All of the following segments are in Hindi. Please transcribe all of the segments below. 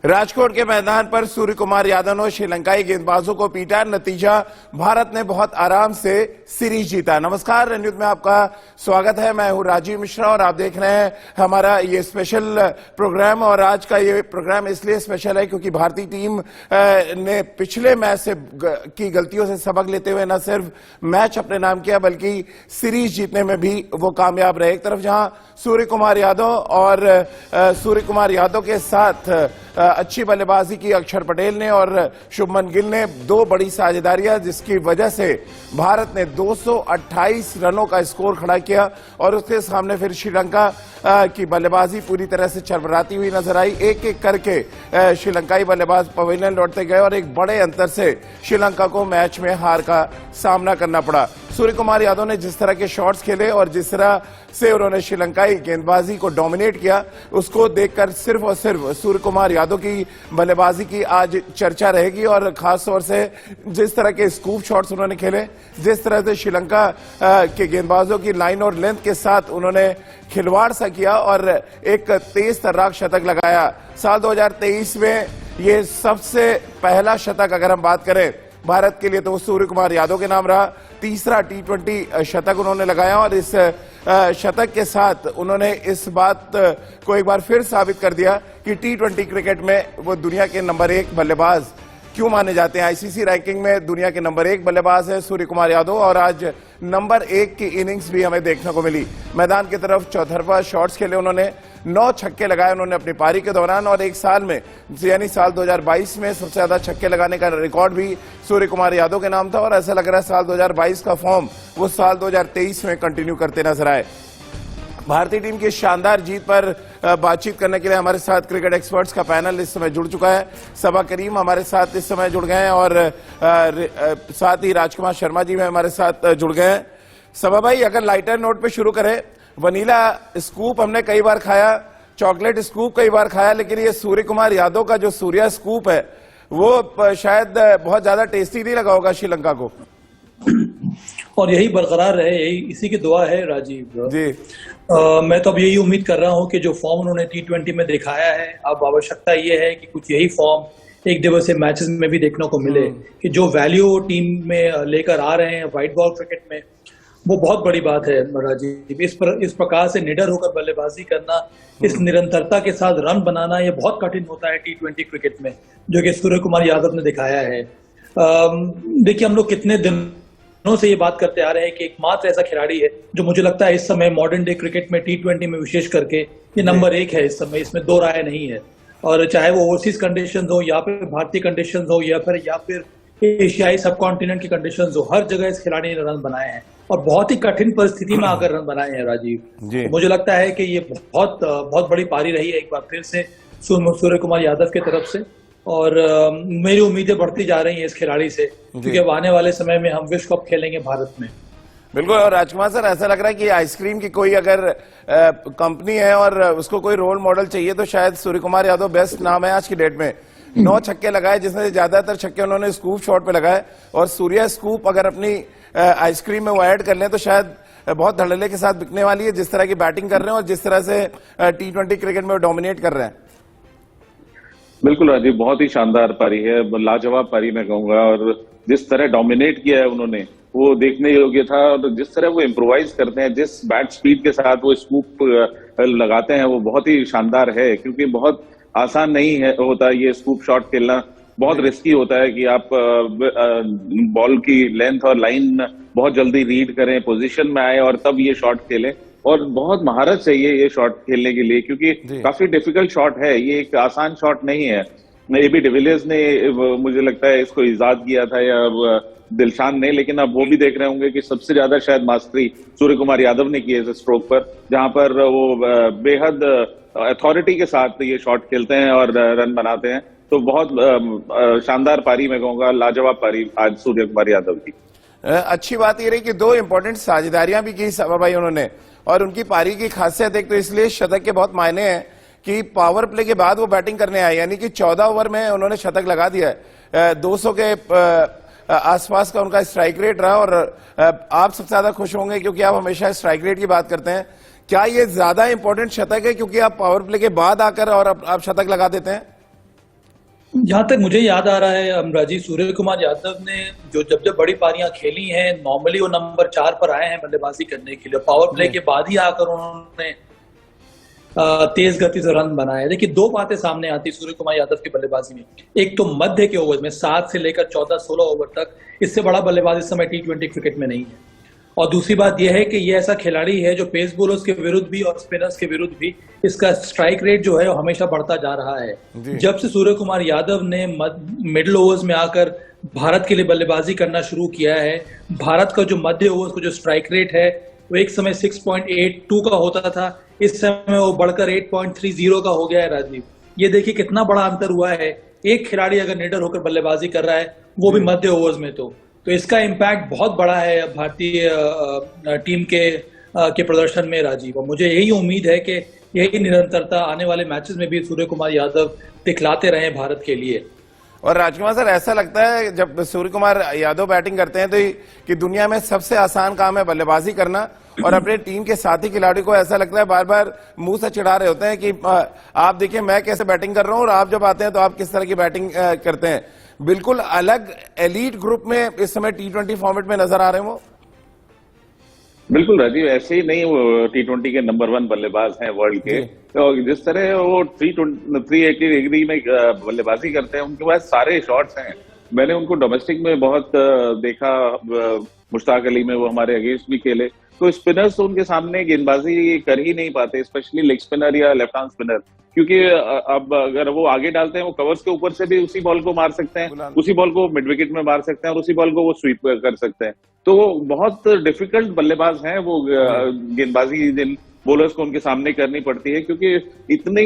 राजकोट के मैदान पर सूर्य कुमार यादव ने श्रीलंकाई गेंदबाजों को पीटा। नतीजा, भारत ने बहुत आराम से सीरीज जीता। नमस्कार, न्यूज में आपका स्वागत है। मैं हूं राजीव मिश्रा और आप देख रहे हैं हमारा ये स्पेशल प्रोग्राम। और आज का ये प्रोग्राम इसलिए स्पेशल है क्योंकि भारतीय टीम ने पिछले मैच से की गलतियों से सबक लेते हुए न सिर्फ मैच अपने नाम किया बल्कि सीरीज जीतने में भी वो कामयाब रहे। एक तरफ जहां सूर्य कुमार यादव के साथ अच्छी बल्लेबाजी की अक्षर पटेल ने और शुभमन गिल ने दो बड़ी साझेदारियां, जिसकी वजह से भारत ने 228 रनों का स्कोर खड़ा किया और उसके सामने फिर श्रीलंका की बल्लेबाजी पूरी तरह से चरमराती हुई नजर आई। एक एक करके श्रीलंकाई बल्लेबाज पवेलियन लौटते गए और एक बड़े अंतर से श्रीलंका को मैच में हार का सामना करना पड़ा। सूर्य कुमार यादव ने जिस तरह के शॉट्स खेले और जिस तरह से उन्होंने श्रीलंकाई गेंदबाजी को डोमिनेट किया, उसको देखकर सिर्फ और सिर्फ सूर्य कुमार यादव की बल्लेबाजी की आज चर्चा रहेगी। और खासतौर से जिस तरह के स्कूप शॉट्स उन्होंने खेले, जिस तरह से श्रीलंका के गेंदबाजों की लाइन और लेंथ के साथ उन्होंने खिलवाड़ सा किया और एक तेज तर्राक शतक लगाया। साल 2023 में ये सबसे पहला शतक अगर हम बात करें भारत के लिए तो सूर्य कुमार यादव के नाम रहा। तीसरा T20 शतक उन्होंने लगाया और इस शतक के साथ उन्होंने इस बात को एक बार फिर साबित कर दिया कि T20 क्रिकेट में वो दुनिया के नंबर 1 बल्लेबाज क्यों माने जाते हैं। आईसीसी रैंकिंग में दुनिया के नंबर 1 बल्लेबाज है सूर्य कुमार यादव और आज नंबर 1 की इनिंग्स भी हमें देखने को मिली। मैदान की तरफ चौतरफा शॉट्स खेले उन्होंने, 9 छक्के लगाए उन्होंने अपनी पारी के दौरान और एक साल में यानी साल 2022 में सबसे ज्यादा छक्के लगाने का रिकॉर्ड भी सूर्य कुमार यादव के नाम था। और ऐसा लग रहा है साल 2022 का फॉर्म वो साल 2023 में कंटिन्यू करते नजर आए। भारतीय टीम की शानदार जीत पर बातचीत करने के लिए हमारे साथ क्रिकेट एक्सपर्ट्स का पैनल इस समय जुड़ चुका है। सबा करीम हमारे साथ इस समय जुड़ गए हैं और साथ ही राजकुमार शर्मा जी भी हमारे साथ जुड़ गए हैं। सबा भाई, अगर लाइटर नोट पे शुरू करें, वनीला स्कूप हमने कई बार खाया, चॉकलेट स्कूप कई बार खाया, लेकिन ये सूर्य कुमार यादव का जो सूर्या स्कूप है वो शायद बहुत ज्यादा टेस्टी नहीं लगा होगा श्रीलंका को। और यही बरकरार रहे, यही इसी की दुआ है राजीव जी। मैं तो अब यही उम्मीद कर रहा हूं कि जो फॉर्म उन्होंने T20 में दिखाया है, अब आवश्यकता ये है कि कुछ यही फॉर्म एक दिवसीय मैचेस में भी देखने को मिले कि जो वैल्यू टीम में लेकर आ रहे हैं व्हाइट बॉल क्रिकेट में, वो बहुत बड़ी बात है राजीव। इस प्रकार से निडर होकर बल्लेबाजी करना, इस निरंतरता के साथ रन बनाना, ये बहुत कठिन होता है T20 क्रिकेट में, जो कि सूर्य कुमार यादव ने दिखाया है। देखिए, हम लोग कितने दिनों से ये बात करते आ रहे हैं कि एकमात्र ऐसा खिलाड़ी है जो मुझे लगता है इस समय मॉडर्न डे क्रिकेट में T20 में विशेष करके ये नंबर 1 है इस समय, इसमें दो राय नहीं है। और चाहे वो ओवरसीज कंडीशंस हो या फिर भारतीय कंडीशंस हो या फिर एशियाई सब कॉन्टिनेंट की कंडीशंस हो, हर जगह इस खिलाड़ी ने रन बनाए हैं और बहुत ही कठिन परिस्थिति में आकर रन बनाए हैं राजीव। तो मुझे लगता है कि ये बहुत बड़ी पारी रही है एक बार फिर से सूर्य कुमार यादव की तरफ से। और मेरी उम्मीदें बढ़ती जा रही हैं इस खिलाड़ी से, क्योंकि अब आने वाले समय में हम विश्व कप खेलेंगे भारत में। बिल्कुल। और राजकुमार सर, ऐसा लग रहा है कि आइसक्रीम की कोई अगर कंपनी है और उसको कोई रोल मॉडल चाहिए तो शायद सूर्य कुमार यादव बेस्ट नाम है आज की डेट में। 9 छक्के लगाए, जिसमें ज्यादातर छक्के उन्होंने स्कूप शॉट पे लगाए और सूर्या स्कूप अगर अपनी आइसक्रीम में वो ऐड कर लें तो शायद बहुत धड़ल्ले के साथ बिकने वाली है, जिस तरह की बैटिंग कर रहे हैं और जिस तरह से T20 क्रिकेट में डोमिनेट कर रहे हैं। बिल्कुल राजीव, बहुत ही शानदार पारी है, लाजवाब पारी मैं कहूंगा। और जिस तरह डोमिनेट किया है उन्होंने, वो देखने योग्य था। और जिस तरह वो इम्प्रोवाइज करते हैं, जिस बैट स्पीड के साथ वो स्कूप लगाते हैं, वो बहुत ही शानदार है। क्योंकि बहुत आसान नहीं है होता ये स्कूप शॉट खेलना, बहुत रिस्की होता है कि आप बॉल की लेंथ और लाइन बहुत जल्दी रीड करें, पोजीशन में आए और तब ये शॉट खेलें। और बहुत महारत चाहिए ये शॉट खेलने के लिए, क्योंकि काफी डिफिकल्ट शॉट है, ये एक आसान शॉट नहीं है। एबी डिविलियर्स ने मुझे लगता है इसको इजाद किया था या दिलशान ने, लेकिन अब वो भी देख रहे होंगे कि सबसे ज्यादा शायद मास्टरी सूर्य कुमार यादव ने की है इस स्ट्रोक पर, जहां पर वो बेहद अथॉरिटी के साथ ये शॉट खेलते हैं और रन बनाते हैं। तो बहुत शानदार पारी मैं कहूंगा, लाजवाब पारी आज सूर्य कुमार यादव की। अच्छी बात ये रही कि 2 इंपॉर्टेंट साझेदारियां भी की सबा भाई उन्होंने, और उनकी पारी की खासियत एक तो इसलिए शतक के बहुत मायने हैं कि पावर प्ले के बाद वो बैटिंग करने आए, यानी कि 14 ओवर में उन्होंने शतक लगा दिया है। 200 के आसपास का उनका स्ट्राइक रेट रहा और आप सबसे ज्यादा खुश होंगे क्योंकि आप हमेशा स्ट्राइक रेट की बात करते हैं। क्या ये ज्यादा इंपॉर्टेंट शतक है क्योंकि आप पावर प्ले के बाद आकर और आप शतक लगा देते हैं? जहां तक मुझे याद आ रहा है राजीव, सूर्य कुमार यादव ने जो जब बड़ी पारियां खेली हैं, नॉर्मली वो नंबर 4 पर आए हैं बल्लेबाजी करने के लिए। पावर प्ले के बाद ही आकर उन्होंने तेज गति से रन बनाए। देखिए, दो बातें सामने आती सूर्य कुमार यादव की बल्लेबाजी में। एक तो मध्य के ओवर में 7 से लेकर 14-16 ओवर तक, इससे बड़ा बल्लेबाज इस समय T20 क्रिकेट में नहीं है। और दूसरी बात यह है कि ये ऐसा खिलाड़ी है जो पेस बॉलर्स के विरुद्ध भी और स्पिनर्स के विरुद्ध भी इसका स्ट्राइक रेट जो है वो हमेशा बढ़ता जा रहा है। जब से सूर्य कुमार यादव ने मिडिल ओवर्स में आकर भारत के लिए बल्लेबाजी करना शुरू किया है, भारत का जो मध्य ओवर्स का जो स्ट्राइक रेट है वो एक समय 6.82 का होता था, इस समय वो बढ़कर 8.30 का हो गया है। राजीव, ये देखिए कितना बड़ा अंतर हुआ है। एक खिलाड़ी अगर निडर होकर बल्लेबाजी कर रहा है, वो भी मध्य ओवर्स में, तो इसका इम्पैक्ट बहुत बड़ा है भारतीय टीम के प्रदर्शन में राजीव। और मुझे यही उम्मीद है कि यही निरंतरता आने वाले मैचेस में भी सूर्य कुमार यादव दिखलाते रहे भारत के लिए। और राजकुमार सर, ऐसा लगता है जब सूर्य कुमार यादव बैटिंग करते हैं तो कि दुनिया में सबसे आसान काम है बल्लेबाजी करना, और अपने टीम के साथी खिलाड़ी को ऐसा लगता है बार बार मुंह से चिढ़ा रहे होते हैं कि आप देखिए मैं कैसे बैटिंग कर रहा हूं और आप जब आते हैं तो आप किस तरह की बैटिंग करते हैं। बिल्कुल अलग एलीट ग्रुप में इस समय T20 फॉर्मेट में नजर आ रहे हैं वो। बिल्कुल राजीव, ऐसे ही नहीं वो T20 के नंबर 1 बल्लेबाज हैं वर्ल्ड के। तो जिस तरह वो 380 डिग्री में बल्लेबाजी करते हैं, उनके पास सारे शॉट्स हैं। मैंने उनको डोमेस्टिक में बहुत देखा, मुश्ताक अली में वो हमारे अगेंस्ट भी खेले। तो स्पिनर्स तो उनके सामने गेंदबाजी कर ही नहीं पाते, स्पेशली लेग स्पिनर या लेफ्ट आर्म स्पिनर, क्योंकि अब अगर वो आगे डालते हैं वो कवर्स के ऊपर से भी उसी बॉल को मार सकते हैं, उसी बॉल को मिड विकेट में मार सकते हैं और उसी बॉल को वो स्वीप कर सकते हैं। तो वो बहुत डिफिकल्ट बल्लेबाज हैं वो। गेंदबाजी जिन बॉलर्स को उनके सामने करनी पड़ती है, क्योंकि इतने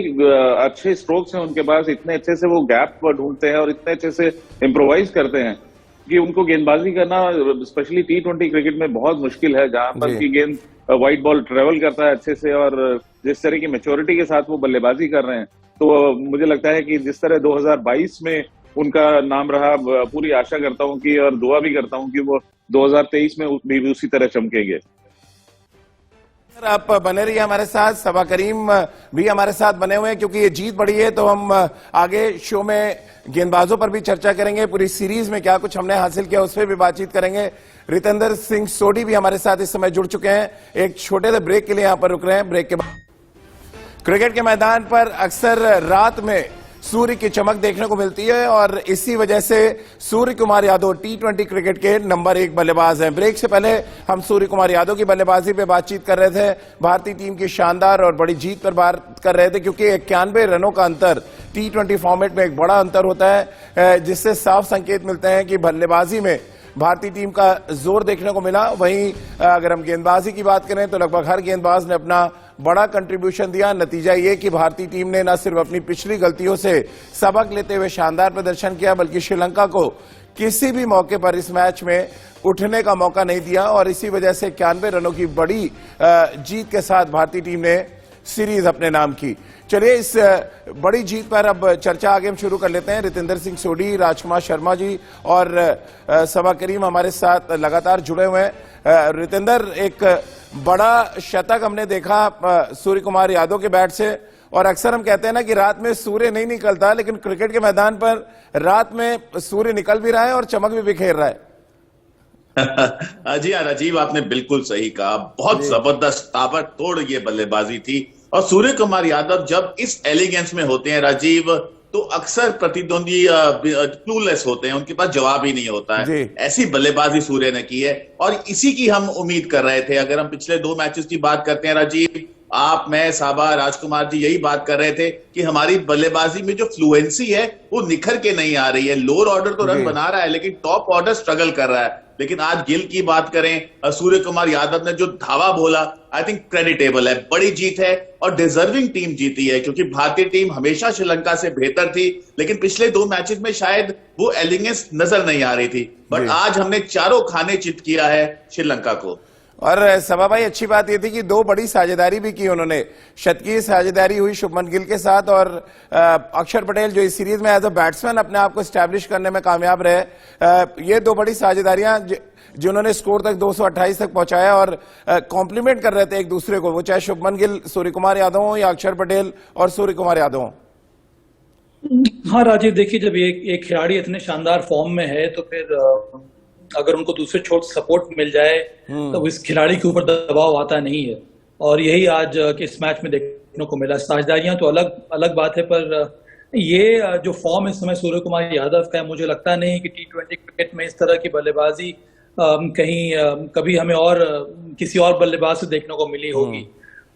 अच्छे स्ट्रोक्स हैं उनके पास, इतने अच्छे से वो गैप ढूंढते हैं और इतने अच्छे से इम्प्रोवाइज करते हैं कि उनको गेंदबाजी करना स्पेशली T20 क्रिकेट में बहुत मुश्किल है, जहां पर की गेंद व्हाइट बॉल ट्रेवल करता है अच्छे से, और जिस तरह की मैच्योरिटी के साथ वो बल्लेबाजी कर रहे हैं, तो मुझे लगता है कि जिस तरह 2022 में उनका नाम रहा, पूरी आशा करता हूं कि, और दुआ भी करता हूं कि वो 2023 में भी उसी तरह चमकेंगे। आप बने रहिए हमारे साथ, सबा करीम भी हमारे साथ बने हुए हैं, क्योंकि ये जीत बड़ी है तो हम आगे शो में गेंदबाजों पर भी चर्चा करेंगे, पूरी सीरीज में क्या कुछ हमने हासिल किया उस पर भी बातचीत करेंगे। रितेंद्र सिंह सोढ़ी भी हमारे साथ इस समय जुड़ चुके हैं। एक छोटे से ब्रेक के लिए यहां पर रुक रहे हैं। ब्रेक के बाद क्रिकेट के मैदान पर अक्सर रात में सूर्य की चमक देखने को मिलती है और इसी वजह से सूर्य कुमार यादव T20 क्रिकेट के नंबर 1 बल्लेबाज हैं। ब्रेक से पहले हम सूर्य कुमार यादव की बल्लेबाजी पे बातचीत कर रहे थे, भारतीय टीम की शानदार और बड़ी जीत पर बात कर रहे थे, क्योंकि 91 रनों का अंतर T20 फॉर्मेट में एक बड़ा अंतर होता है, जिससे साफ संकेत मिलते हैं कि बल्लेबाजी में भारतीय टीम का जोर देखने को मिला। वहीं अगर हम गेंदबाजी की बात करें तो लगभग हर गेंदबाज ने अपना बड़ा कंट्रीब्यूशन दिया। नतीजा ये कि भारतीय टीम ने न सिर्फ अपनी पिछली गलतियों से सबक लेते हुए शानदार प्रदर्शन किया, बल्कि श्रीलंका को किसी भी मौके पर इस मैच में उठने का मौका नहीं दिया, और इसी वजह से 91 रनों की बड़ी जीत के साथ भारतीय टीम ने सीरीज अपने नाम की। चलिए इस बड़ी जीत पर अब चर्चा आगे हम शुरू कर लेते हैं। रितेंद्र सिंह सोढ़ी, राजकुमार शर्मा जी और सबा करीम हमारे साथ लगातार जुड़े हुए हैं। रितेंद्र, एक बड़ा शतक हमने देखा सूर्य कुमार यादव के बैट से, और अक्सर हम कहते हैं ना कि रात में सूर्य नहीं निकलता, लेकिन क्रिकेट के मैदान पर रात में सूर्य निकल भी रहा है और चमक भी बिखेर रहा है। जी हाँ राजीव, आपने बिल्कुल सही कहा। बहुत जबरदस्त ताबड़तोड़ ये बल्लेबाजी थी, और सूर्य कुमार यादव जब इस एलिगेंस में होते हैं राजीव, तो अक्सर प्रतिद्वंदी क्लूलेस होते हैं, उनके पास जवाब ही नहीं होता है। ऐसी बल्लेबाजी सूर्य ने की है और इसी की हम उम्मीद कर रहे थे। अगर हम पिछले 2 मैचेस की बात करते हैं राजीव, आप, मैं, साबा, राजकुमार जी यही बात कर रहे थे कि हमारी बल्लेबाजी में जो फ्लुएंसी है वो निखर के नहीं आ रही है। लोअर ऑर्डर तो रन बना रहा है, लेकिन टॉप ऑर्डर स्ट्रगल कर रहा है। लेकिन आज गिल की बात करें, सूर्य कुमार यादव ने जो धावा बोला, आई थिंक क्रेडिटेबल है। बड़ी जीत है और डिजर्विंग टीम जीती है, क्योंकि भारतीय टीम हमेशा श्रीलंका से बेहतर थी, लेकिन पिछले 2 मैचेस में शायद वो एलिगेंस नजर नहीं आ रही थी। बट आज हमने चारों खाने चित किया है श्रीलंका को। और सभा भाई, अच्छी बात यह थी कि 2 बड़ी साझेदारी भी की उन्होंने। शतकीय साझेदारी हुई शुभमन गिल के साथ, और अक्षर पटेल जो इस सीरीज में एज अ बैट्समैन अपने आप को स्टैब्लिश करने में कामयाब रहे। ये 2 बड़ी साझेदारियां जिन्होंने स्कोर तक 228 तक पहुंचाया और कॉम्प्लीमेंट कर रहे थे एक दूसरे को, वो चाहे शुभमन गिल सूर्य कुमार यादव हो या अक्षर पटेल और सूर्य कुमार यादव हो। हाँ राजीव, देखिए जब एक खिलाड़ी इतने शानदार फॉर्म में है तो फिर अगर उनको दूसरे छोर सपोर्ट मिल जाए तो इस खिलाड़ी के ऊपर दबाव आता नहीं है। और यही आज के इस मैच में देखने को मिला। साझेदारियां तो अलग अलग बात है, पर ये जो फॉर्म इस समय सूर्य कुमार यादव का है, मुझे लगता नहीं कि T20 क्रिकेट में इस तरह की बल्लेबाजी कहीं कभी हमें और किसी और बल्लेबाज से देखने को मिली होगी।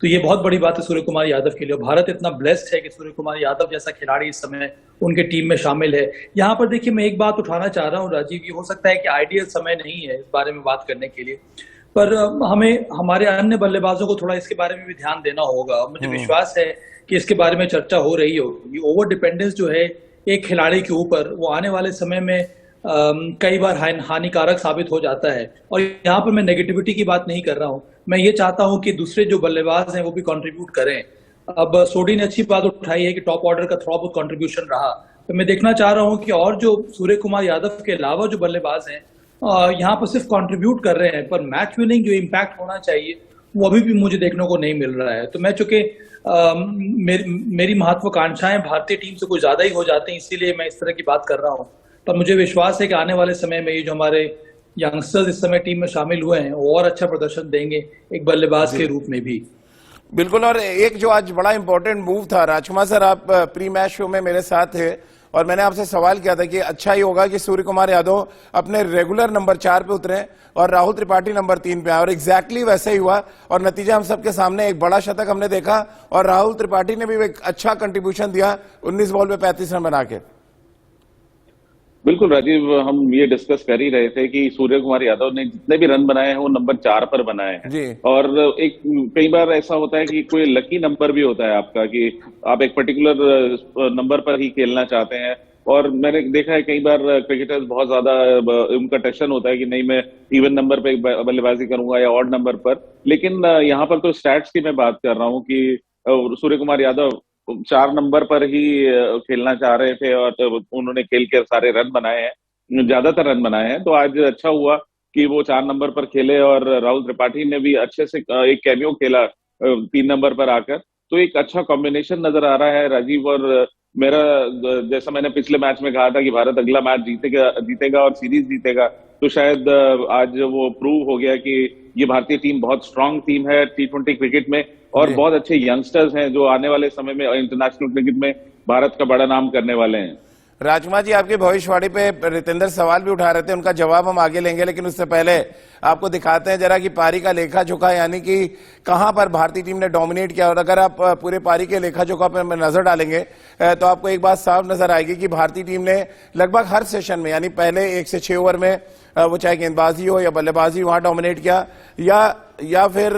तो ये बहुत बड़ी बात है सूर्य कुमार यादव के लिए। भारत इतना ब्लेस्ड है कि सूर्य कुमार यादव जैसा खिलाड़ी इस समय उनके टीम में शामिल है। यहाँ पर देखिए, मैं एक बात उठाना चाह रहा हूँ राजीव, ये हो सकता है कि आइडियल समय नहीं है इस बारे में बात करने के लिए, पर हमें हमारे अन्य बल्लेबाजों को थोड़ा इसके बारे में भी ध्यान देना होगा। मुझे विश्वास है कि इसके बारे में चर्चा हो रही होगी। ओवर डिपेंडेंस जो है एक खिलाड़ी के ऊपर, वो आने वाले समय में कई बार हानिकारक साबित हो जाता है। और यहाँ पर मैं नेगेटिविटी की बात नहीं कर रहा हूँ, मैं ये चाहता हूँ कि दूसरे जो बल्लेबाज हैं वो भी कंट्रीब्यूट करें। अब सोडी ने अच्छी बात उठाई है कि टॉप ऑर्डर का थोड़ा बहुत कंट्रीब्यूशन रहा, तो मैं देखना चाह रहा हूँ कि और जो सूर्य कुमार यादव के अलावा जो बल्लेबाज हैं यहाँ पर सिर्फ कंट्रीब्यूट कर रहे हैं, पर मैच विनिंग जो इम्पैक्ट होना चाहिए वो अभी भी मुझे देखने को नहीं मिल रहा है। तो मैं चूंकि मेरी महत्वाकांक्षाएं भारतीय टीम से कुछ ज्यादा ही हो जाती हैं, इसीलिए मैं इस तरह की बात कर रहा हूँ। पर मुझे विश्वास है कि आने वाले समय में ये जो हमारे यंगस्टर्स इस समय टीम में शामिल हुए हैं वो और अच्छा प्रदर्शन देंगे एक बल्लेबाज के रूप में भी। बिल्कुल। और एक जो आज बड़ा इंपॉर्टेंट मूव था, राजकुमार सर आप प्री मैच शो में मेरे साथ थे और मैंने आपसे सवाल किया था कि अच्छा ही होगा कि सूर्य कुमार यादव अपने रेगुलर नंबर 4 पे उतरे और राहुल त्रिपाठी नंबर 3 पे आए, और एग्जैक्टली वैसे ही हुआ। और नतीजा हम सबके सामने, एक बड़ा शतक हमने देखा और राहुल त्रिपाठी ने भी एक अच्छा कंट्रीब्यूशन दिया 19 बॉल पे 35 रन बना के। बिल्कुल राजीव, हम ये डिस्कस कर ही रहे थे कि सूर्य कुमार यादव ने जितने भी रन बनाए हैं वो नंबर 4 पर बनाए हैं। और एक कई बार ऐसा होता है कि कोई लकी नंबर भी होता है आपका, कि आप एक पर्टिकुलर नंबर पर ही खेलना चाहते हैं। और मैंने देखा है कई बार क्रिकेटर्स बहुत ज्यादा उनका टेंशन होता है कि नहीं मैं इवन नंबर पे बल्लेबाजी करूंगा या ऑड नंबर पर। लेकिन यहाँ पर तो स्टैट्स की मैं बात कर रहा हूँ कि सूर्य कुमार यादव 4 नंबर पर ही खेलना चाह रहे थे और उन्होंने खेल कर सारे रन बनाए हैं, ज्यादातर रन बनाए हैं। तो आज अच्छा हुआ कि वो 4 नंबर पर खेले और राहुल त्रिपाठी ने भी अच्छे से एक कैमियो खेला 3 नंबर पर आकर। तो एक अच्छा कॉम्बिनेशन नजर आ रहा है राजीव। और मेरा, जैसा मैंने पिछले मैच में कहा था कि भारत अगला मैच जीतेगा और सीरीज जीतेगा, तो शायद आज वो प्रूव हो गया कि ये भारतीय टीम बहुत स्ट्रांग टीम है T20 क्रिकेट में, और बहुत अच्छे यंगस्टर्स हैं जो आने वाले समय में इंटरनेशनल क्रिकेट में भारत का बड़ा नाम करने वाले हैं। राजकुमार जी, आपकी भविष्यवाणी पे रितेंद्र सवाल भी उठा रहे थे, उनका जवाब हम आगे लेंगे, लेकिन उससे पहले आपको दिखाते हैं जरा कि पारी का लेखा जोखा, यानी कि कहां पर भारतीय टीम ने डोमिनेट किया। और अगर आप पूरे पारी के लेखा जोखा पर नजर डालेंगे तो आपको एक बात साफ नजर आएगी कि भारतीय टीम ने लगभग हर सेशन में, यानी पहले 1 से 6 ओवर में वो चाहे गेंदबाजी हो या बल्लेबाजी, वहां डोमिनेट किया, या फिर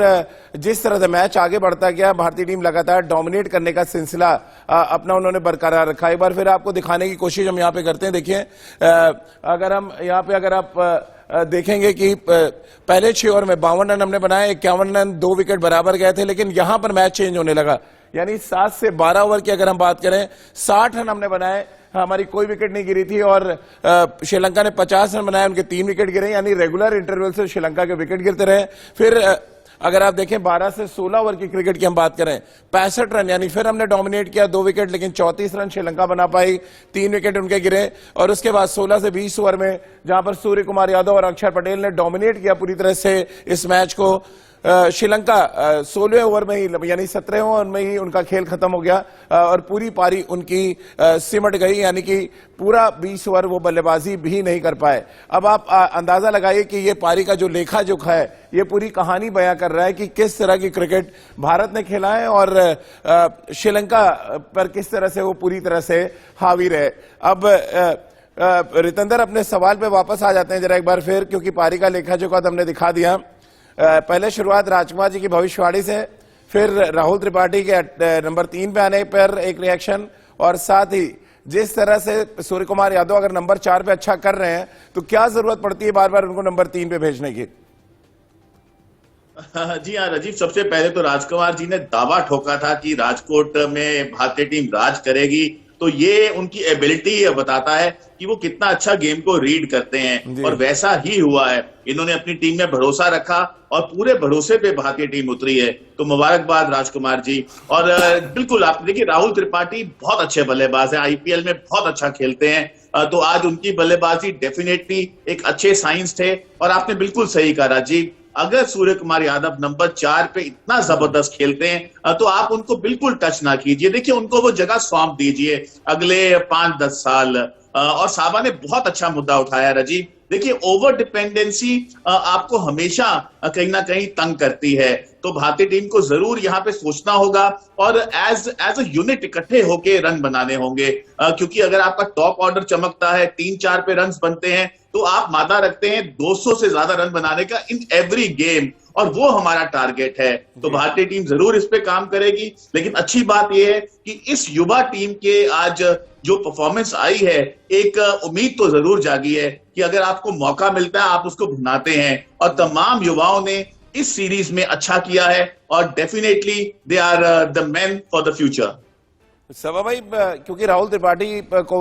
जिस तरह से मैच आगे बढ़ता गया भारतीय टीम लगातार डोमिनेट करने का सिलसिला अपना उन्होंने बरकरार रखा। एक बार फिर आपको दिखाने की कोशिश हम यहाँ पे करते हैं। देखिए, अगर हम यहाँ पे अगर आप देखेंगे कि पहले 6 ओवर में 52 रन हमने बनाए, 51 रन 2 विकेट बराबर गए थे, लेकिन यहां पर मैच चेंज होने लगा। यानी 7 से 12 ओवर की अगर हम बात करें, 60 रन हमने बनाए, हमारी कोई विकेट नहीं गिरी थी, और श्रीलंका ने 50 रन बनाए, उनके 3 विकेट गिरे, यानी रेगुलर इंटरवल से श्रीलंका के विकेट गिरते रहे। फिर अगर आप देखें 12 से 16 ओवर की क्रिकेट की हम बात करें, 65 रन, यानी फिर हमने डोमिनेट किया, 2 विकेट, लेकिन 34 रन श्रीलंका बना पाई, 3 विकेट उनके गिरे। और उसके बाद 16 से 20 ओवर में जहां पर सूर्य कुमार यादव और अक्षर पटेल ने डोमिनेट किया पूरी तरह से इस मैच को, श्रीलंका 16वें ओवर में ही, यानी 17वें ओवर में ही उनका खेल खत्म हो गया और पूरी पारी उनकी सिमट गई, यानी कि पूरा 20 ओवर वो बल्लेबाजी भी नहीं कर पाए। अब आप अंदाजा लगाइए कि ये पारी का जो लेखा जोखा है, ये पूरी कहानी बयां कर रहा है कि किस तरह की क्रिकेट भारत ने खेला है और श्रीलंका पर किस तरह से वो पूरी तरह से हावी रहे। अब रितेंद्र, अपने सवाल पे वापस आ जाते हैं जरा एक बार फिर, क्योंकि पारी का लेखा जोखा हमने दिखा दिया। पहले शुरुआत राजकुमार जी की भविष्यवाणी से, फिर राहुल त्रिपाठी के नंबर 3 पे आने पर एक रिएक्शन, और साथ ही जिस तरह से सूर्य कुमार यादव अगर नंबर 4 पे अच्छा कर रहे हैं तो क्या जरूरत पड़ती है बार बार उनको नंबर 3 पे भेजने की? जी हाँ राजीव, सबसे पहले तो राजकुमार जी ने दावा ठोका था कि राजकोट में भारतीय टीम राज करेगी तो ये उनकी एबिलिटी बताता है कि वो कितना अच्छा गेम को रीड करते हैं, और वैसा ही हुआ है। इन्होंने अपनी टीम में भरोसा रखा और पूरे भरोसे पे भारतीय टीम उतरी है, तो मुबारकबाद राजकुमार जी। और बिल्कुल आप देखिए, राहुल त्रिपाठी बहुत अच्छे बल्लेबाज हैं, आईपीएल में बहुत अच्छा खेलते हैं, तो आज उनकी बल्लेबाजी डेफिनेटली एक अच्छे साइंस थे। और आपने बिल्कुल सही कहा राजीव, अगर सूर्य कुमार यादव नंबर 4 पे इतना जबरदस्त खेलते हैं तो आप उनको बिल्कुल टच ना कीजिए। देखिए, उनको वो जगह सौंप दीजिए अगले 5-10 साल। और साबा ने बहुत अच्छा मुद्दा उठाया राजीव। देखिए, ओवर डिपेंडेंसी आपको हमेशा कहीं ना कहीं तंग करती है, तो भारतीय टीम को जरूर यहाँ पे सोचना होगा और एज अ यूनिट इकट्ठे होके रन बनाने होंगे, क्योंकि अगर आपका टॉप ऑर्डर चमकता है, 3-4 पे रन बनते हैं, तो आप मादा रखते हैं 200 से ज्यादा रन बनाने का इन एवरी गेम, और वो हमारा टारगेट है। तो भारतीय टीम जरूर इस पे काम करेगी। लेकिन अच्छी बात यह है कि इस युवा टीम के आज जो परफॉर्मेंस आई है, एक उम्मीद तो जरूर जागी है कि अगर आपको मौका मिलता है आप उसको भुनाते हैं, और तमाम युवाओं ने इस सीरीज में अच्छा किया है, और definitely they are the man for the future. Saba भाई, क्योंकि राहुल त्रिपाठी को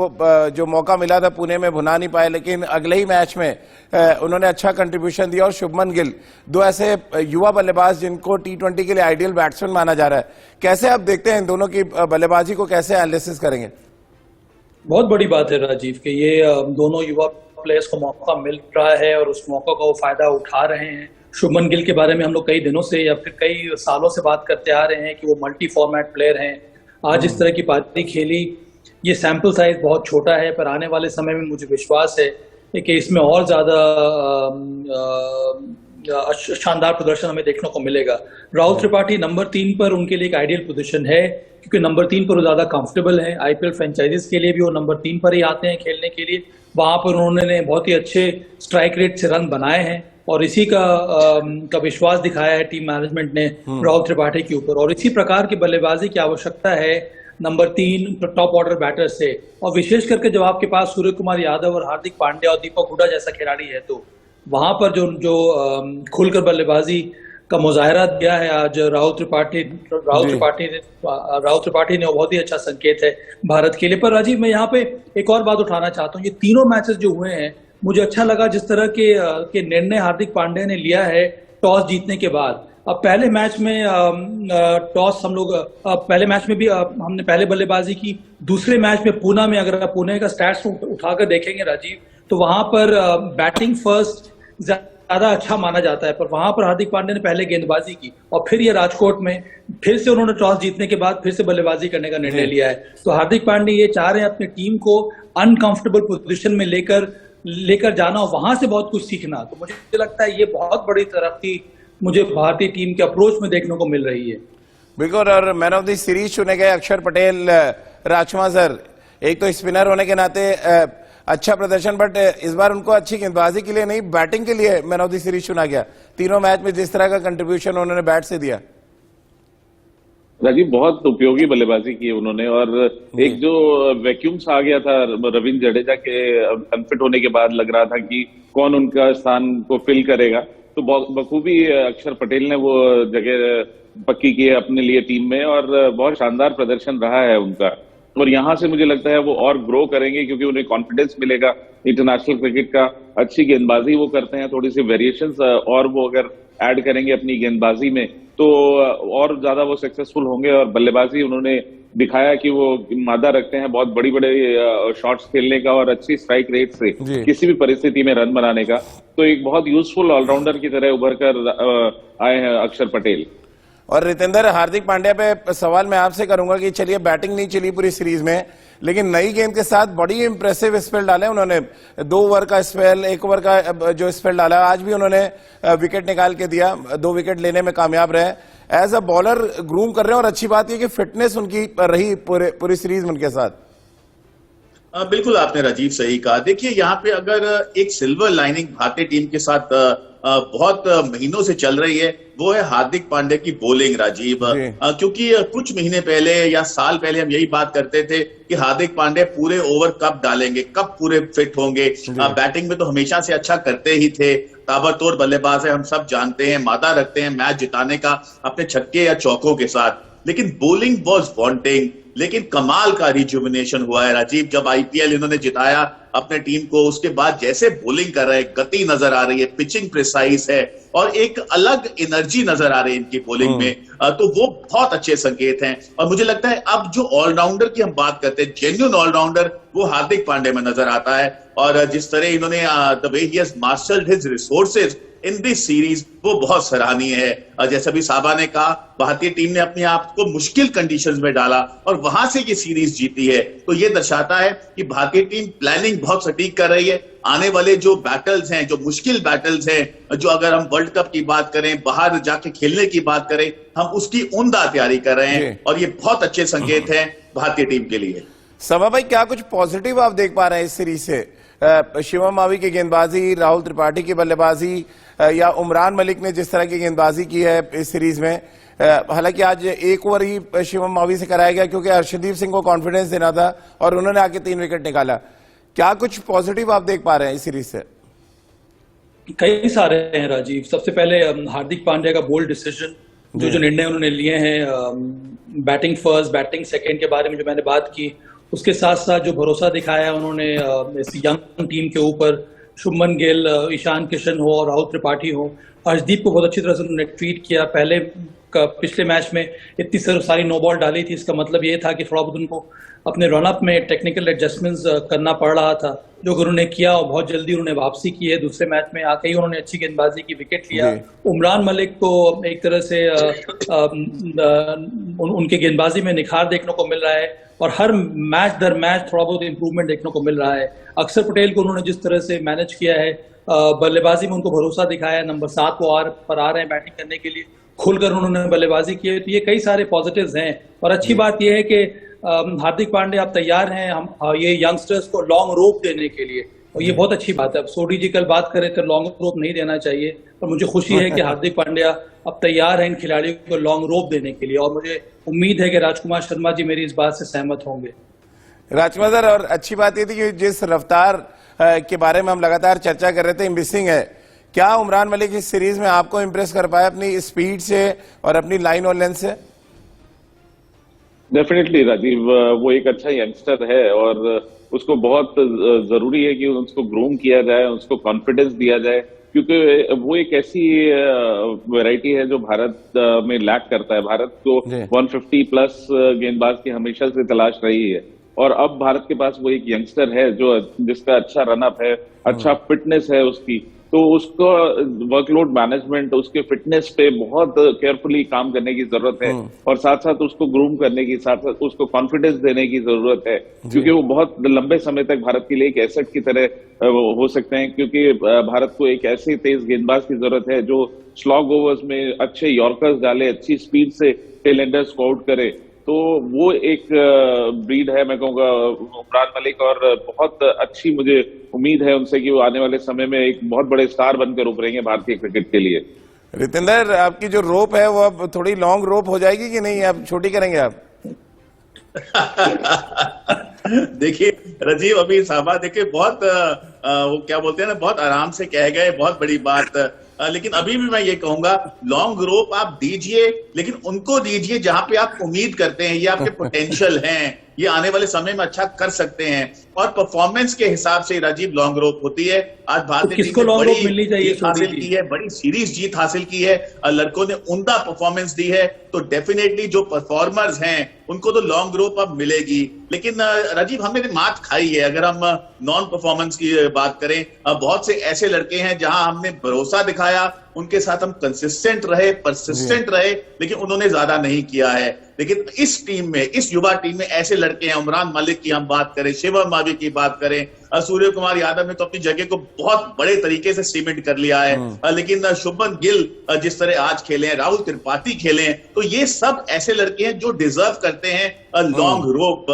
जो मौका मिला था पुणे में भुना नहीं पाए, लेकिन अगले ही मैच में उन्होंने अच्छा कंट्रीब्यूशन दिया, और शुभमन गिल, दो ऐसे युवा बल्लेबाज जिनको टी20 के लिए आइडियल बैट्समैन माना जा रहा है, कैसे आप देखते हैं इन दोनों की बल्लेबाजी को, कैसे एनालिसिस करेंगे? बहुत बड़ी बात है राजीव कि ये दोनों युवा प्लेयर्स को मौका मिल रहा है और उस मौका का वो फायदा उठा रहे हैं। शुभमन गिल के बारे में हम लोग कई दिनों से या फिर कई सालों से बात करते आ रहे हैं कि वो मल्टी फॉर्मेट प्लेयर हैं। आज इस तरह की पारी खेली, ये सैंपल साइज बहुत छोटा है, पर आने वाले समय में मुझे विश्वास है कि इसमें और ज्यादा शानदार प्रदर्शन हमें देखने को मिलेगा। राहुल त्रिपाठी नंबर 3 पर उनके लिए एक आइडियल पोजीशन है, क्योंकि नंबर 3 पर वो ज्यादा कंफर्टेबल है। आईपीएल फ्रेंचाइजीज के लिए भी वो नंबर 3 पर ही आते हैं खेलने के लिए। वहां पर उन्होंने बहुत ही अच्छे स्ट्राइक रेट से रन बनाए हैं, और इसी का विश्वास दिखाया है टीम मैनेजमेंट ने राहुल त्रिपाठी के ऊपर। और इसी प्रकार की बल्लेबाजी की आवश्यकता है नंबर 3 टॉप ऑर्डर बैटर से, और विशेष करके जब आपके पास सूर्य कुमार यादव और हार्दिक पांड्या और दीपक हुडा जैसा खिलाड़ी है, तो वहां पर जो खुलकर बल्लेबाजी का मुजाहरा दिया है आज राहुल त्रिपाठी ने, बहुत ही अच्छा संकेत है भारत के लिए। पर राजीव, मैं यहाँ पे एक और बात उठाना चाहता हूँ। ये तीनों मैचेस जो हुए हैं, मुझे अच्छा लगा जिस तरह के निर्णय हार्दिक पांड्या ने लिया है टॉस जीतने के बाद। अब पहले मैच में टॉस हम लोग पहले मैच में भी हमने पहले बल्लेबाजी की। दूसरे मैच में पुणे में, अगर आप पुणे का स्टैट्स उठाकर देखेंगे राजीव, तो वहां पर बैटिंग फर्स्ट ज्यादा अच्छा माना जाता है, पर वहां पर हार्दिक पांड्या ने पहले गेंदबाजी की, और फिर ये राजकोट में फिर से उन्होंने टॉस जीतने के बाद फिर से बल्लेबाजी करने का निर्णय लिया है। तो हार्दिक पांड्या ये चाह रहे हैं अपनी टीम को अनकंफर्टेबल पोजीशन में लेकर जाना और वहां से बहुत कुछ सीखना। तो मुझे लगता है ये बहुत बड़ी तरक्की मुझे भारतीय टीम के अप्रोच में देखने को मिल रही है। बिल्कुल। और मैन ऑफ द सीरीज चुने गए अक्षर पटेल। राजकुमार सर, एक तो स्पिनर होने के नाते अच्छा प्रदर्शन, बट इस बार उनको अच्छी गेंदबाजी के लिए नहीं, बैटिंग के लिए मैन ऑफ द सीरीज चुना गया। तीनों मैच में जिस तरह का कंट्रीब्यूशन उन्होंने बैट से दिया, राजीव बहुत उपयोगी बल्लेबाजी की उन्होंने। और एक जो वैक्यूम सा आ गया था रविंद्र जडेजा के अनफिट होने के बाद, लग रहा था कि कौन उनका स्थान को फिल करेगा, तो बखूबी अक्षर पटेल ने वो जगह पक्की की है अपने लिए टीम में, और बहुत शानदार प्रदर्शन रहा है उनका। और यहां से मुझे लगता है वो और ग्रो करेंगे, क्योंकि उन्हें कॉन्फिडेंस मिलेगा इंटरनेशनल क्रिकेट का। अच्छी गेंदबाजी वो करते हैं, थोड़ी सी वेरिएशंस और वो अगर ऐड करेंगे अपनी गेंदबाजी में, तो और ज्यादा वो सक्सेसफुल होंगे। और बल्लेबाजी उन्होंने दिखाया कि वो मादा रखते हैं बहुत बड़ी बड़े शॉट्स खेलने का, और अच्छी स्ट्राइक रेट से किसी भी परिस्थिति में रन बनाने का। तो एक बहुत यूजफुल ऑलराउंडर की तरह उभर कर आए हैं अक्षर पटेल। और रितेंद्र, हार्दिक पांड्या पे सवाल मैं आपसे करूंगा कि चलिए बैटिंग नहीं चली पूरी सीरीज में, लेकिन नई गेंद के साथ बड़ी इंप्रेसिव स्पेल डाले उन्होंने। 2 ओवर का स्पेल, 1 ओवर का जो स्पेल डाला, आज भी उन्होंने विकेट निकाल के दिया, 2 विकेट लेने में कामयाब रहे। एज अ बॉलर ग्रूम कर रहे हैं, और अच्छी बात यह कि फिटनेस उनकी रही पूरी सीरीज में उनके साथ। बिल्कुल आपने राजीव सही कहा। देखिए, यहाँ पे अगर एक सिल्वर लाइनिंग भारतीय टीम के साथ बहुत महीनों से चल रही है, वो है हार्दिक पांड्या की बॉलिंग राजीव। क्योंकि कुछ महीने पहले या साल पहले हम यही बात करते थे कि हार्दिक पांड्या पूरे ओवर कब डालेंगे, कब पूरे फिट होंगे। बैटिंग में तो हमेशा से अच्छा करते ही थे, ताबड़तोड़ बल्लेबाज है, हम सब जानते हैं, मादा रखते हैं मैच जिताने का अपने छक्के या चौकों के साथ। लेकिन बॉलिंग वॉज वांटिंग, लेकिन कमाल का रिजुविनेशन हुआ है राजीव। जब आईपीएल इन्होंने जिताया अपने टीम को, उसके बाद जैसे बॉलिंग कर रहे हैं, गति नजर आ रही है, पिचिंग प्रिसाइज है और एक अलग एनर्जी नजर आ रही है इनकी बॉलिंग में, तो वो बहुत अच्छे संकेत हैं। और मुझे लगता है अब जो ऑलराउंडर की हम बात करते हैं, जेन्युइन ऑलराउंडर, वो हार्दिक पांड्या में नजर आता है। और जिस तरह इन्होंने the way he has mastered his resources in this series, वो बहुत सराहनीय है। जैसा भी साबा ने कहा, भारतीय टीम ने अपने आप को मुश्किल कंडीशंस में डाला और वहां से ये सीरीज जीती है, तो ये दर्शाता है कि भारतीय टीम प्लानिंग बहुत सटीक कर रही है। आने वाले जो बैटल्स हैं, जो मुश्किल बैटल्स हैं, जो अगर हम वर्ल्ड कप की बात करें, बाहर जाके खेलने की बात करें, हम उसकी उम्दा तैयारी कर रहे हैं और ये बहुत अच्छे संकेत हैं भारतीय टीम के लिए। सभा भाई, क्या कुछ पॉजिटिव आप देख पा रहे हैं इस सीरीज से? शिवम मावी की गेंदबाजी, राहुल त्रिपाठी की बल्लेबाजी या उमरान मलिक ने जिस तरह की गेंदबाजी की है इस सीरीज में, हालांकि आज एक ओवर ही शिवम मावी से कराया गया क्योंकि अर्शदीप सिंह को कॉन्फिडेंस देना था और उन्होंने आके 3 विकेट निकाला। क्या कुछ पॉजिटिव आप देख पा रहे हैं इस सीरीज से? कई सारे हैं राजीव। सबसे पहले हार्दिक पांड्या का बोल्ड डिसीजन, जो निर्णय उन्होंने लिए हैं, बैटिंग फर्स्ट, बैटिंग सेकंड के बारे में जो मैंने बात की, उसके साथ साथ जो भरोसा दिखाया उन्होंने इस यंग टीम के ऊपर, शुभमन गिल, ईशान किशन हो और राहुल त्रिपाठी हो, अर्शदीप को बहुत अच्छी तरह से उन्होंने ट्रीट किया। पिछले मैच में इतनी सारी नो बॉल डाली थी, इसका मतलब ये था कि थोड़ा बहुत उनको अपने रनअप में टेक्निकल एडजस्टमेंट्स करना पड़ रहा था, जो उन्होंने किया और बहुत जल्दी उन्होंने वापसी की है। दूसरे मैच में आके ही उन्होंने अच्छी गेंदबाजी की, विकेट लिया। उमरान मलिक को एक तरह से उनके गेंदबाजी में निखार देखने को मिल रहा है और हर मैच दर मैच थोड़ा बहुत इंप्रूवमेंट देखने को मिल रहा है। अक्षर पटेल को उन्होंने जिस तरह से मैनेज किया है, बल्लेबाजी में उनको भरोसा दिखाया, नंबर 7 पर आ रहे हैं बैटिंग करने के लिए, खुलकर उन्होंने बल्लेबाजी की है, तो ये कई सारे पॉजिटिव्स हैं। और अच्छी बात यह है कि हार्दिक पांड्या आप तैयार हैं हम ये यंगस्टर्स को लॉन्ग रोप देने के लिए, और ये बहुत अच्छी बात है। अब सोडी जी कल बात करें तो लॉन्ग रोप नहीं देना चाहिए, पर मुझे खुशी है कि हार्दिक पांड्या अब तैयार है इन खिलाड़ियों को लॉन्ग रोप देने के लिए, और मुझे उम्मीद है कि राजकुमार शर्मा जी मेरी इस बात से सहमत होंगे। राजकुमार सर, और अच्छी बात ये थी कि जिस रफ्तार के बारे में हम लगातार चर्चा कर रहे थे, मिसिंग है, क्या उमरान मलिक इस सीरीज में आपको इंप्रेस कर पाया अपनी स्पीड से और अपनी लाइन और लेंथ से? डेफिनेटली राजीव, वो एक अच्छा यंगस्टर है और उसको बहुत जरूरी है कि उसको ग्रूम किया जाए, उसको कॉन्फिडेंस दिया जाए, क्योंकि वो एक ऐसी वैरायटी है जो भारत में लैक करता है। भारत को 150 प्लस गेंदबाज की हमेशा से तलाश रही है और अब भारत के पास वो एक यंगस्टर है जो जिसका अच्छा रनअप है, अच्छा फिटनेस है उसकी, तो उसको वर्कलोड मैनेजमेंट, उसके फिटनेस पे बहुत केयरफुली काम करने की जरूरत है और साथ साथ उसको ग्रूम करने की, साथ साथ उसको कॉन्फिडेंस देने की जरूरत है, क्योंकि वो बहुत लंबे समय तक भारत के लिए एक एसेट की तरह हो सकते हैं। क्योंकि भारत को एक ऐसे तेज गेंदबाज की जरूरत है जो स्लॉग ओवर्स में अच्छे यॉर्कर्स डाले, अच्छी स्पीड से टेलेंडर्स को आउट करे, तो वो एक ब्रीड है मैं कहूँगा उमरान मलिक, और बहुत अच्छी मुझे उम्मीद है उनसे कि वो आने वाले समय में एक बहुत बड़े स्टार बनकर उभरेंगे भारतीय क्रिकेट के लिए। रितेंद्र, आपकी जो रोप है वो अब थोड़ी लॉन्ग रोप हो जाएगी कि नहीं, अब छोटी करेंगे आप? देखिए राजीव, अभी साहबा देखिए बहुत वो क्या बोलते हैं ना, बहुत आराम से कह गए, बहुत बड़ी बात, लेकिन अभी भी मैं ये कहूंगा लॉन्ग रोप आप दीजिए, लेकिन उनको दीजिए जहां पे आप उम्मीद करते हैं ये आपके पोटेंशियल हैं, ये आने वाले समय में अच्छा कर सकते हैं, और परफॉर्मेंस के हिसाब से राजीव लॉन्ग रोप होती है। आज भारतीय टीम ने बड़ी जीत हासिल की है, बड़ी सीरीज जीत हासिल की है, लड़कों ने उम्दा परफॉर्मेंस दी है, तो डेफिनेटली जो परफॉर्मर्स हैं उनको तो लॉन्ग रोप अब मिलेगी। लेकिन राजीव, हमने मात खाई है अगर हम नॉन परफॉर्मेंस की बात करें। बहुत से ऐसे लड़के हैं जहां हमने भरोसा दिखाया, उनके साथ हम कंसिस्टेंट रहे, परसिस्टेंट रहे, लेकिन उन्होंने ज्यादा नहीं किया है। लेकिन इस टीम में, इस युवा टीम में ऐसे लड़के हैं, उमरान मलिक की हम बात करें, शिवम मावी की बात करें, सूर्य कुमार यादव ने तो अपनी जगह को बहुत बड़े तरीके से सीमेंट कर लिया है, लेकिन शुभमन गिल जिस तरह आज खेले हैं, राहुल त्रिपाठी खेले हैं, तो ये सब ऐसे लड़के हैं जो डिजर्व करते हैं लॉन्ग रोप।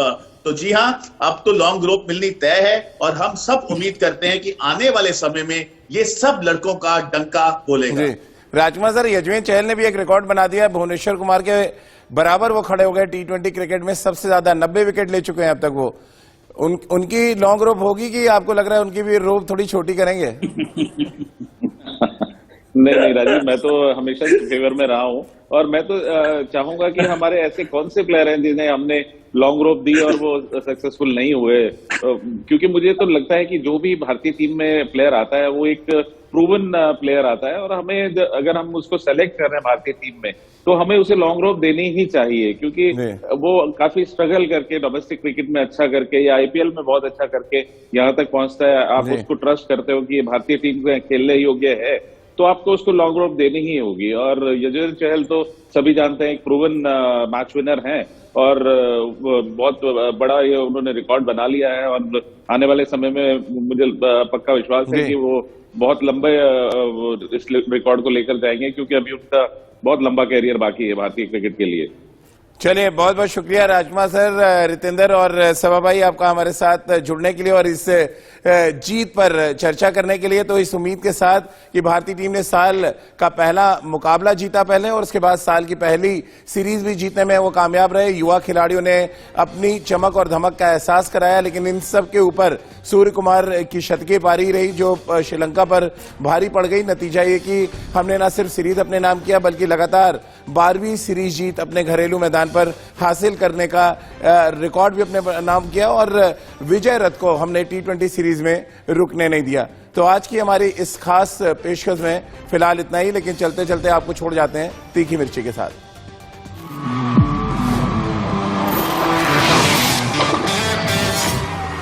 तो जी हाँ, अब तो लॉन्ग रोप मिलनी तय है और हम सब उम्मीद करते हैं कि आने वाले समय में ये सब लड़कों का डंका बोलेगा। राजकुमार सर, यजवेंद्र चहल ने भी एक रिकॉर्ड बना दिया, भुवनेश्वर कुमार के बराबर वो खड़े हो गए टी20 क्रिकेट में, सबसे ज्यादा 90 विकेट ले चुके हैं अब तक वो। उनकी लॉन्ग रोप होगी कि आपको लग रहा है उनकी भी रोप थोड़ी छोटी करेंगे? नहीं नहीं राजीव, मैं तो हमेशा फेवर में रहा हूँ, और मैं तो चाहूंगा कि हमारे ऐसे कौन से प्लेयर हैं जिन्हें हमने लॉन्ग रोप दी और वो सक्सेसफुल नहीं हुए, क्योंकि मुझे तो लगता है कि जो भी भारतीय टीम में प्लेयर आता है वो एक प्रूवन प्लेयर आता है, और हमें अगर हम उसको सेलेक्ट कर रहे हैं भारतीय टीम में तो हमें उसे लॉन्ग रोप देनी ही चाहिए, क्योंकि वो काफी स्ट्रगल करके डोमेस्टिक क्रिकेट में अच्छा करके या आईपीएल में बहुत अच्छा करके यहाँ तक पहुंचता है। आप उसको ट्रस्ट करते हो कि ये भारतीय टीम में खेलने योग्य है, तो आपको उसको लॉन्ग रोप देनी ही होगी। और युजवेंद्र चहल तो सभी जानते हैं एक प्रूवन मैच विनर हैं, और बहुत बड़ा ये उन्होंने रिकॉर्ड बना लिया है, और आने वाले समय में मुझे पक्का विश्वास है कि वो बहुत लंबे इस रिकॉर्ड को लेकर जाएंगे, क्योंकि अभी उनका बहुत लंबा कैरियर बाकी है भारतीय क्रिकेट के लिए। चलिए, बहुत बहुत शुक्रिया राजकुमार सर, रितेंद्र और सभा भाई, आपका हमारे साथ जुड़ने के लिए और इस जीत पर चर्चा करने के लिए। तो इस उम्मीद के साथ कि भारतीय टीम ने साल का पहला मुकाबला जीता पहले, और उसके बाद साल की पहली सीरीज भी जीतने में वो कामयाब रहे। युवा खिलाड़ियों ने अपनी चमक और धमक का एहसास कराया, लेकिन इन सब के ऊपर सूर्य कुमार की शतकीय पारी रही जो श्रीलंका पर भारी पड़ गई। नतीजा ये कि हमने न सिर्फ सीरीज अपने नाम किया, बल्कि लगातार 12वीं सीरीज जीत अपने घरेलू मैदान पर हासिल करने का रिकॉर्ड भी अपने नाम किया, और विजय रथ को हमने T20 सीरीज में रुकने नहीं दिया। तो आज की हमारी इस खास पेशकश में फिलहाल इतना ही, लेकिन चलते चलते आपको छोड़ जाते हैं तीखी मिर्ची के साथ।